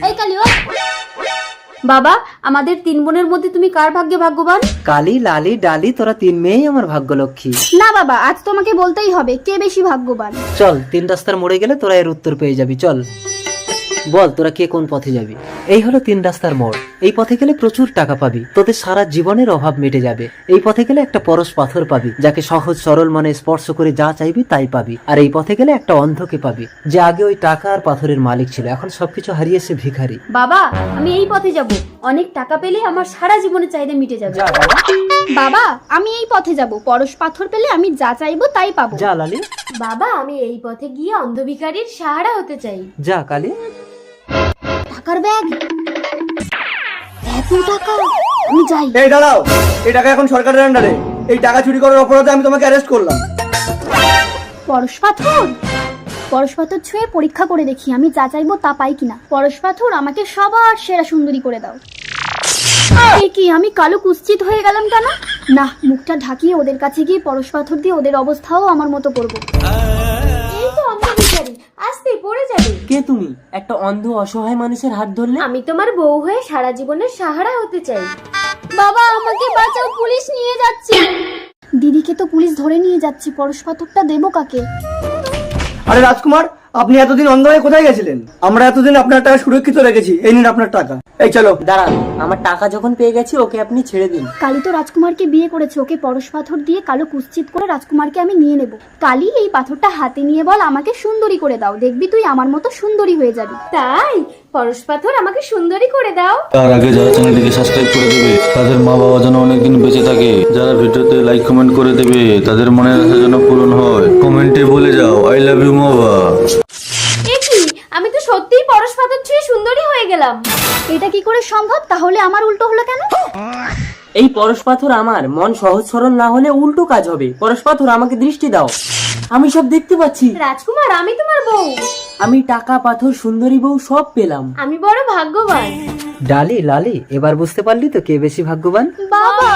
এই কালি ও বাবা, আমাদের তিন বোনের মধ্যে তুমি কার ভাগ্যে ভাগ্যবান? কালি, লালি, ডালি, তোরা তিন মেয়েই আমার ভাগ্যলক্ষ্মী। না বাবা, আজ তোমাকে বলতেই হবে কে বেশি ভাগ্যবান। চল, তিন রাস্তার মোড়ে গেলে তোরা এর উত্তর পেয়ে যাবি। চল বল তোরা কে কোন পথে যাবি। এই হলো তিন রাস্তার মোড়। এই পথে গেলে প্রচুর টাকা পাবি, তোদের সারা জীবনের অভাব মিটে যাবে। এই পথে গেলে একটা পরশ পাথর পাবি, যাকে সহজ সরল মনে স্পর্শ করে যা চাইবি তাই পাবি। আর এই পথে গেলে একটা অন্ধকে পাবি, যে আগে ওই টাকা আর পাথরের মালিক ছিল, এখন সবকিছু হারিয়ে সে ভিখারি। বাবা, আমি এই পথে যাব, অনেক টাকা পেলে আমার সারা জীবনের চাহিদা মিটে যাবে। বাবা, আমি এই পথে যাব, পরশ পাথর পেলে আমি যা চাইবো তাই পাবো। যা লালি। বাবা, আমি এই পথে গিয়ে অন্ধ ভিখারির সাহারা হতে চাই। যা কালি। টাকার ব্যাগ, এত টাকা, আমি যাই। এই দাঁড়াও, এই টাকা এখন সরকারের আন্ডারে। এই টাকা চুরি করার অপরাধে আমি তোমাকে অ্যারেস্ট করলাম। পরশ পাথর, পরশ পাথর ছুঁয়ে পরীক্ষা করে দেখি আমি যা চাইবো তা পাই কিনা। পরশ পাথর, আমাকে সবার সেরা সুন্দরী করে দাও। এই কি, আমি কালো কুৎসিত হয়ে গেলাম কেন? না, মুখটা ঢাকিয়ে ওদের কাছে গিয়ে পরশ পাথর দিয়ে ওদের অবস্থাও আমার মতো করবো। এই তো অন্ধ ভিখারি, আস্তে পড়ে যাবে। কে তুমি? একটা অন্ধ অসহায় মানুষের হাত ধরলে? আমি তোমার বউ হয়ে সারা জীবনের সাহারা হতে চাই। বাবা, আমাকে বাঁচাও, পুলিশ নিয়ে যাচ্ছে। দিদিকে তো পুলিশ ধরে নিয়ে যাচ্ছে, পরশ পাথরটা দেবো কাকে? আরে রাজকুমার, আপনি এতদিন অন্ধ হয়ে কোথায় গেছিলেন? আমরা এতদিন আপনার টাকা সুরক্ষিত রেখেছি। এই নিন আপনার টাকা। এই চলো। দাঁড়ান, আমার টাকা যখন পেয়ে গেছি ওকে আপনি ছেড়ে দিন। কালী তো রাজকুমারকে বিয়ে করেছে, ওকে পরশ পাথর দিয়ে কালো কুৎসিত করে রাজকুমারকে আমি নিয়ে নেব। কালী, এই পাথরটা হাতে নিয়ে বল আমাকে সুন্দরী করে দাও, দেখবি তুই আমার মতো সুন্দরী হয়ে যাবি। তাই পরশ পাথর, আমাকে সুন্দরী করে দাও। তার আগে যারা চ্যানেলটিকে সাবস্ক্রাইব করে দেবে, তাদের মা বাবা যেন অনেকদিন বেঁচে থাকে। যারা ভিডিওতে লাইক কমেন্ট করে দেবে, তাদের মনের আশা যেন পূরণ হয়। কমেন্টে বলে যাও আই লাভ ইউ বাবা। আমি তো সত্যিই পরশ পাথর ছুঁয়ে সুন্দরী হয়ে গেলাম। এটা কি করে সম্ভব? তাহলে আমার উল্টো হলো কেন? এই পরশ পাথর আমার, মন সহজ সরল না হলে উল্টো কাজ হবে। পরশ পাথর, আমাকে দৃষ্টি দাও, আমি সব দেখতে পাচ্ছি। রাজকুমার, আমি তোমার বউ। আমি টাকা, পাথর, সুন্দরী বউ সব পেলাম। আমি বড় ভাগ্যবান। ডালি, লালি, এবার বুঝতে পারলি তো কে বেশি ভাগ্যবান? বাবা।